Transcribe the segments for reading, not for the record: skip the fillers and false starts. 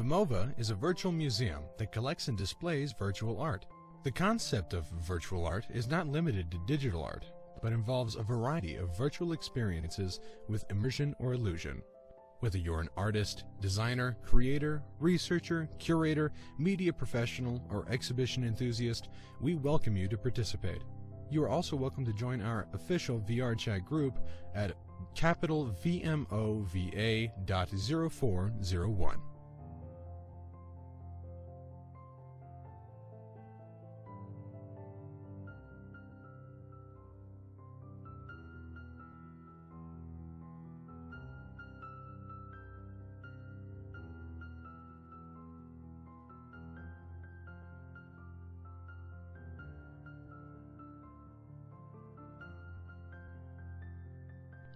VMoVA is a virtual museum that collects and displays virtual art. The concept of virtual art is not limited to digital art, but involves a variety of virtual experiences with immersion or illusion. Whether you're an artist, designer, creator, researcher, curator, media professional, or exhibition enthusiast, we welcome you to participate. You are also welcome to join our official VRChat group at VMoVA.0401.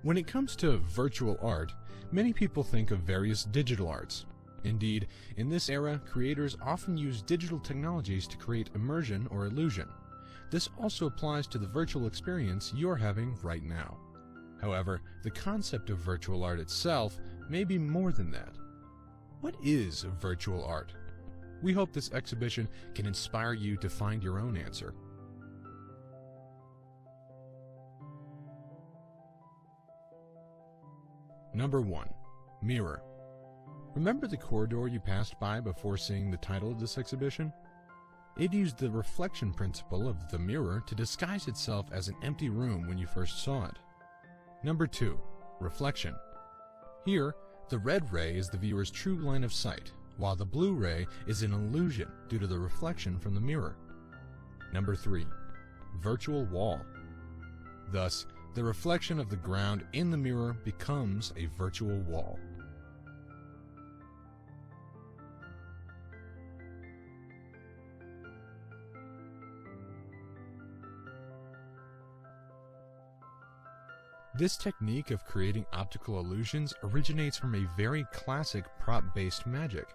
When it comes to virtual art, many people think of various digital arts. Indeed, in this era, creators often use digital technologies to create immersion or illusion. This also applies to the virtual experience you're having right now. However, the concept of virtual art itself may be more than that. What is virtual art? We hope this exhibition can inspire you to find your own answer. Number 1. Mirror. Remember the corridor you passed by before seeing the title of this exhibition? It used the reflection principle of the mirror to disguise itself as an empty room when you first saw it. Number 2. Reflection. Here, the red ray is the viewer's true line of sight, while the blue ray is an illusion due to the reflection from the mirror. Number 3. Virtual wall. Thus, the reflection of the ground in the mirror becomes a virtual wall. This technique of creating optical illusions originates from a very classic prop-based magic.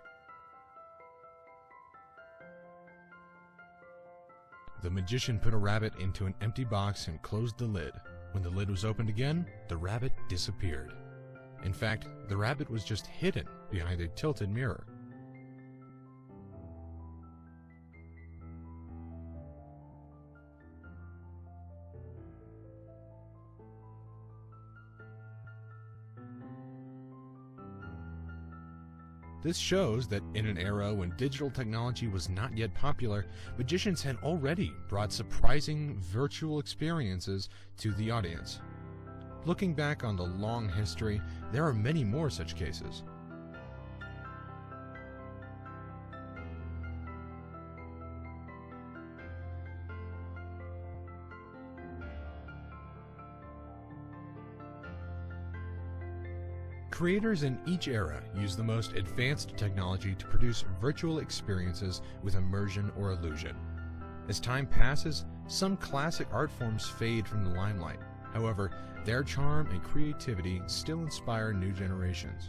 The magician put a rabbit into an empty box and closed the lid. When the lid was opened again, the rabbit disappeared. In fact, the rabbit was just hidden behind a tilted mirror. This shows that in an era when digital technology was not yet popular, magicians had already brought surprising virtual experiences to the audience. Looking back on the long history, there are many more such cases. Creators in each era use the most advanced technology to produce virtual experiences with immersion or illusion. As time passes, some classic art forms fade from the limelight. However, their charm and creativity still inspire new generations.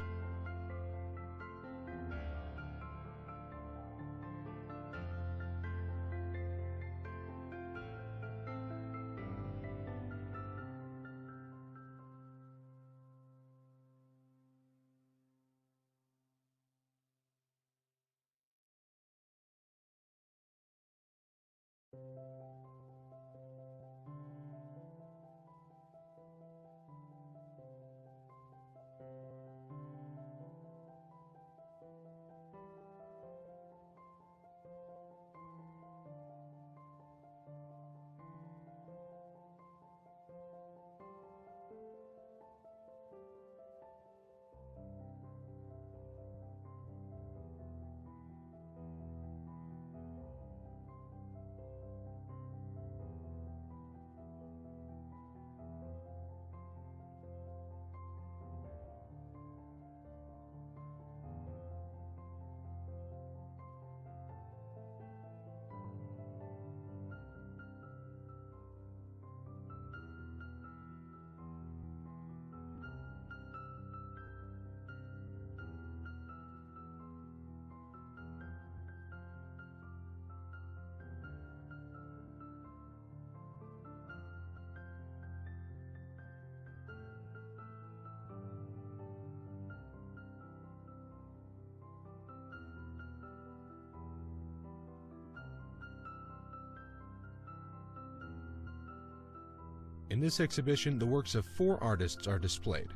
In this exhibition, the works of 4 artists are displayed.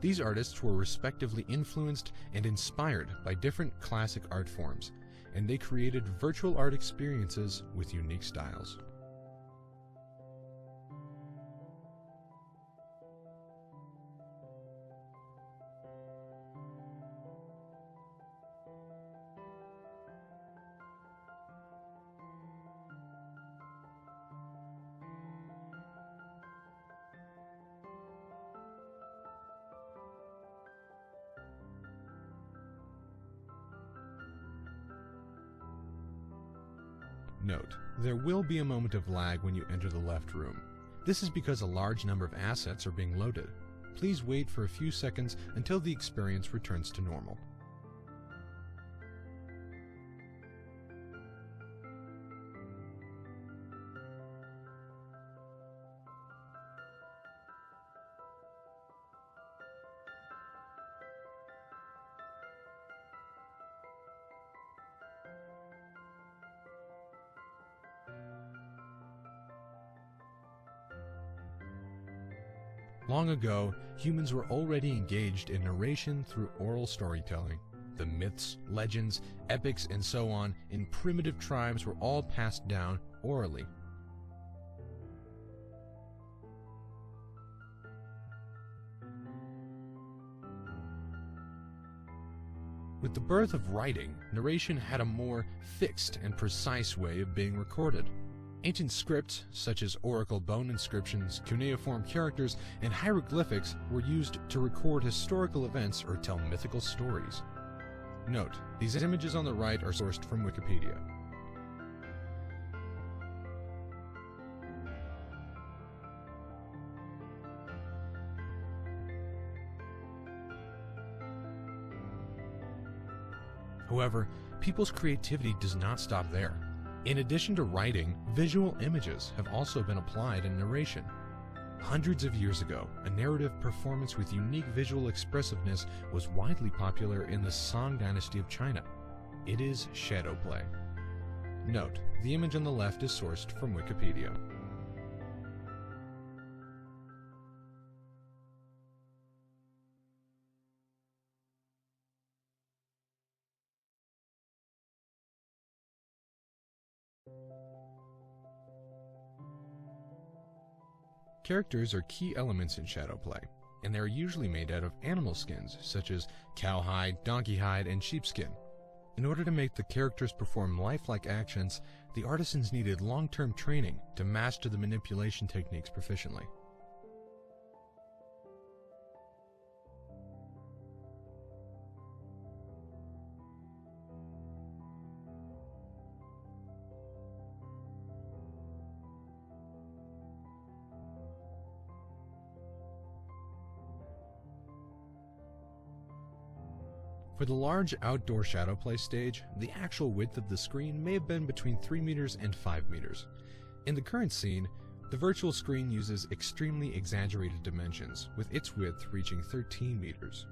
These artists were respectively influenced and inspired by different classic art forms, and they created virtual art experiences with unique styles. Note, there will be a moment of lag when you enter the left room. This is because a large number of assets are being loaded. Please wait for a few seconds until the experience returns to normal. Long ago, humans were already engaged in narration through oral storytelling. The myths, legends, epics, and so on in primitive tribes were all passed down orally. With the birth of writing, narration had a more fixed and precise way of being recorded. Ancient scripts, such as oracle bone inscriptions, cuneiform characters, and hieroglyphics, were used to record historical events or tell mythical stories. Note, these images on the right are sourced from Wikipedia. However, people's creativity does not stop there. In addition to writing, visual images have also been applied in narration. Hundreds of years ago, a narrative performance with unique visual expressiveness was widely popular in the Song dynasty of China. It is shadow play. Note, the image on the left is sourced from Wikipedia. Characters are key elements in shadow play, and they are usually made out of animal skins such as cowhide, donkey hide, and sheepskin. In order to make the characters perform lifelike actions, the artisans needed long-term training to master the manipulation techniques proficiently. For the large outdoor shadow play stage, the actual width of the screen may have been between 3 meters and 5 meters. In the current scene, the virtual screen uses extremely exaggerated dimensions, with its width reaching 13 meters.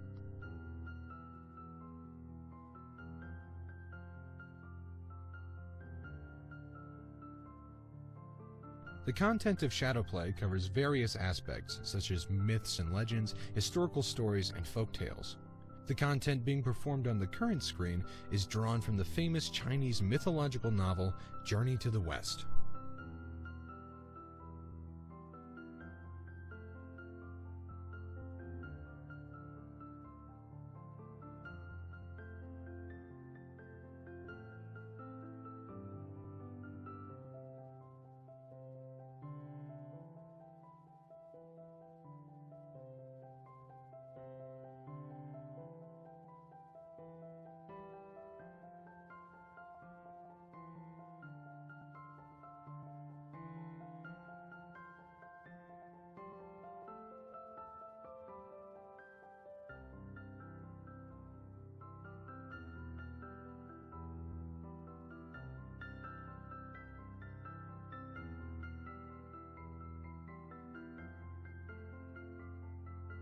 The content of shadow play covers various aspects, such as myths and legends, historical stories, and folk tales. The content being performed on the current screen is drawn from the famous Chinese mythological novel Journey to the West.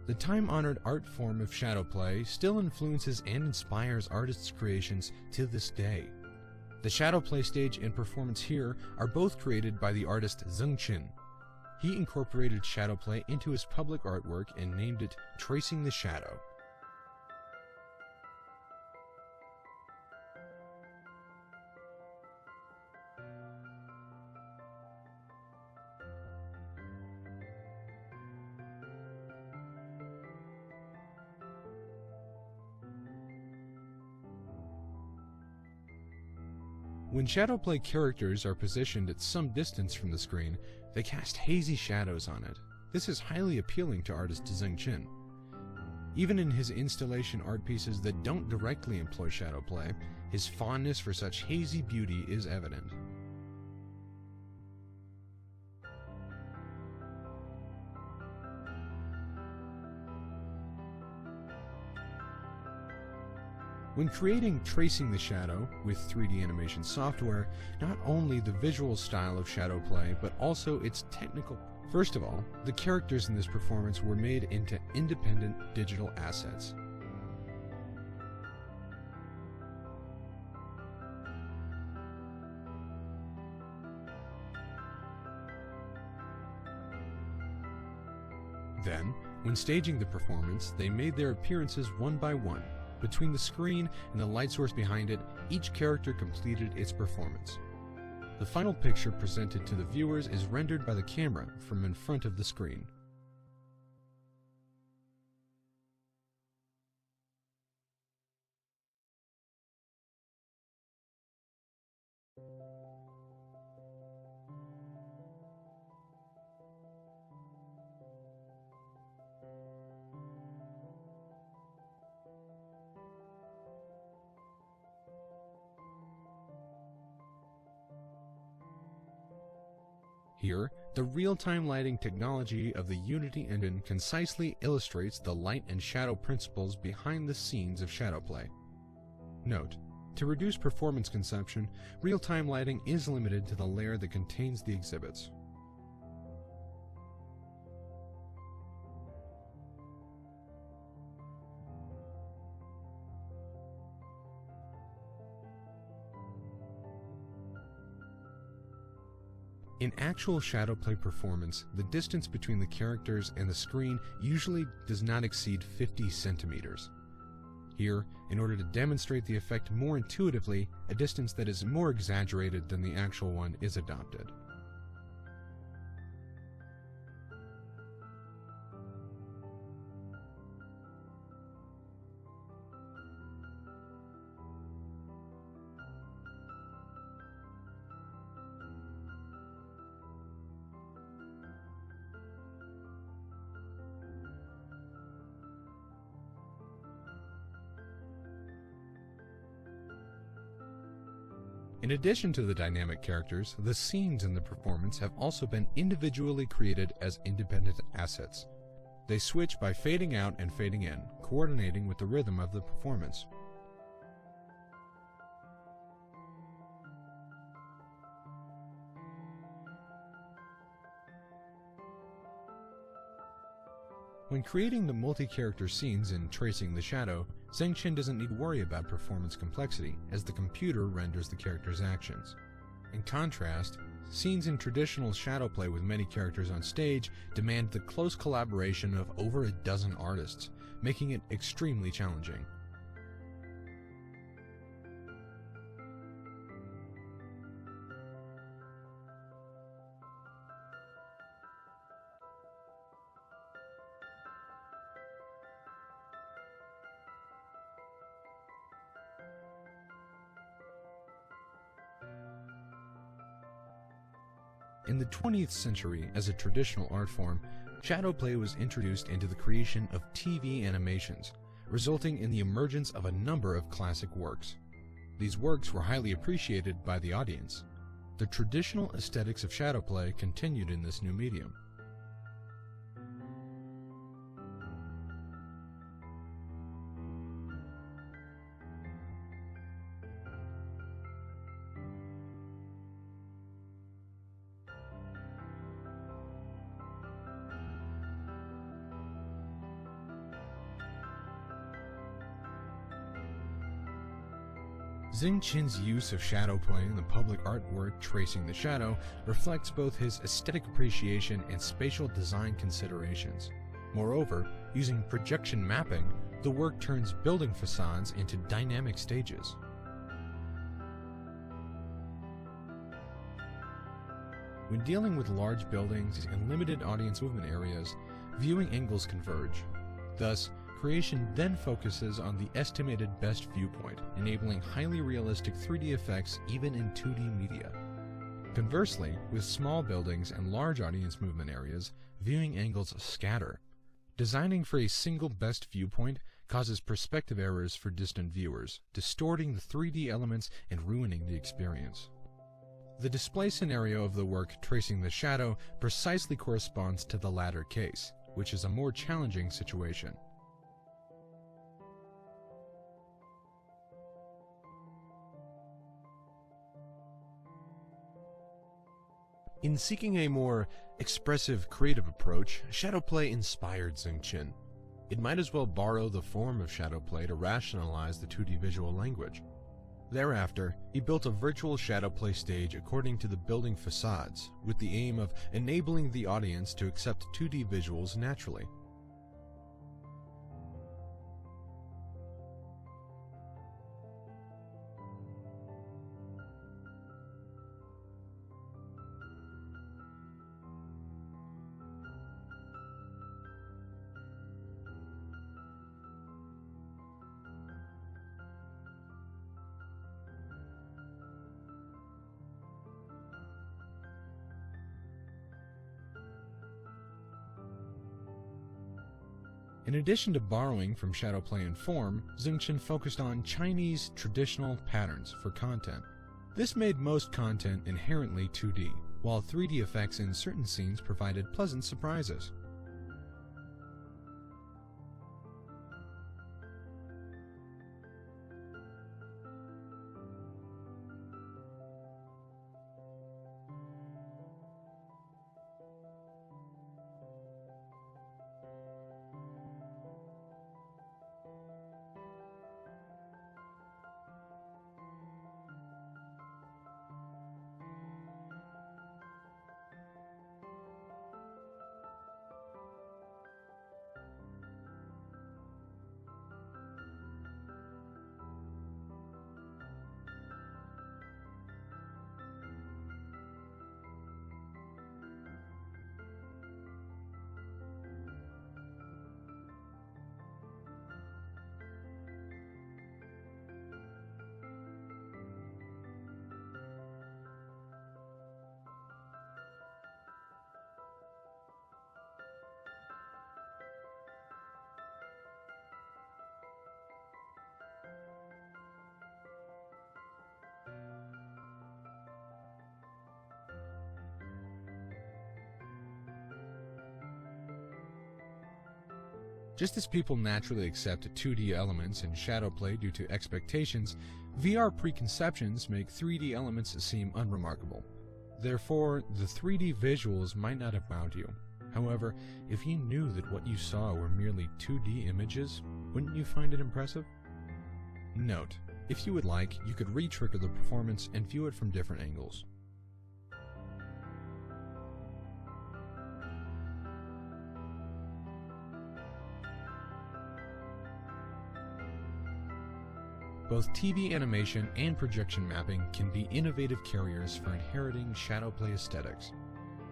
The time-honored art form of shadow play still influences and inspires artists' creations to this day. The shadow play stage and performance here are both created by the artist Zeng Qin. He incorporated shadow play into his public artwork and named it Tracing the Shadow. When shadowplay characters are positioned at some distance from the screen, they cast hazy shadows on it. This is highly appealing to artist Zhengqin. Even in his installation art pieces that don't directly employ shadowplay, his fondness for such hazy beauty is evident. When creating Tracing the Shadow with 3D animation software, not only the visual style of shadow play, but also its technical. First of all, the characters in this performance were made into independent digital assets. Then, when staging the performance, they made their appearances one by one. Between the screen and the light source behind it, each character completed its performance. The final picture presented to the viewers is rendered by the camera from in front of the screen. Here, the real-time lighting technology of the Unity engine concisely illustrates the light and shadow principles behind the scenes of shadowplay. Note: to reduce performance consumption, real-time lighting is limited to the layer that contains the exhibits. In actual shadowplay performance, the distance between the characters and the screen usually does not exceed 50 centimeters. Here, in order to demonstrate the effect more intuitively, a distance that is more exaggerated than the actual one is adopted. In addition to the dynamic characters, the scenes in the performance have also been individually created as independent assets. They switch by fading out and fading in, coordinating with the rhythm of the performance. When creating the multi-character scenes in Tracing the Shadow, Zhengqin doesn't need to worry about performance complexity, as the computer renders the character's actions. In contrast, scenes in traditional shadowplay with many characters on stage demand the close collaboration of over a dozen artists, making it extremely challenging. In the 20th century, as a traditional art form, shadowplay was introduced into the creation of TV animations, resulting in the emergence of a number of classic works. These works were highly appreciated by the audience. The traditional aesthetics of shadowplay continued in this new medium. Qin's use of shadow play in the public artwork Tracing the Shadow reflects both his aesthetic appreciation and spatial design considerations. Moreover, using projection mapping, the work turns building facades into dynamic stages. When dealing with large buildings and limited audience movement areas, viewing angles converge. Thus, creation then focuses on the estimated best viewpoint, enabling highly realistic 3D effects even in 2D media. Conversely, with small buildings and large audience movement areas, viewing angles scatter. Designing for a single best viewpoint causes perspective errors for distant viewers, distorting the 3D elements and ruining the experience. The display scenario of the work Tracing the Shadow precisely corresponds to the latter case, which is a more challenging situation. In seeking a more expressive, creative approach, shadow play inspired Qin. It might as well borrow the form of shadow play to rationalize the 2D visual language. Thereafter, he built a virtual shadow play stage according to the building facades, with the aim of enabling the audience to accept 2D visuals naturally. In addition to borrowing from shadow play and form, Qin focused on Chinese traditional patterns for content. This made most content inherently 2D, while 3D effects in certain scenes provided pleasant surprises. Just as people naturally accept 2D elements in shadow play due to expectations, VR preconceptions make 3D elements seem unremarkable. Therefore, the 3D visuals might not have wowed you. However, if you knew that what you saw were merely 2D images, wouldn't you find it impressive? Note, if you would like, you could re-trigger the performance and view it from different angles. Both TV animation and projection mapping can be innovative carriers for inheriting shadow play aesthetics.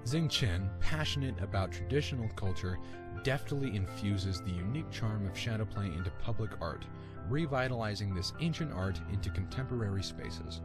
Qin, passionate about traditional culture, deftly infuses the unique charm of shadow play into public art, revitalizing this ancient art into contemporary spaces.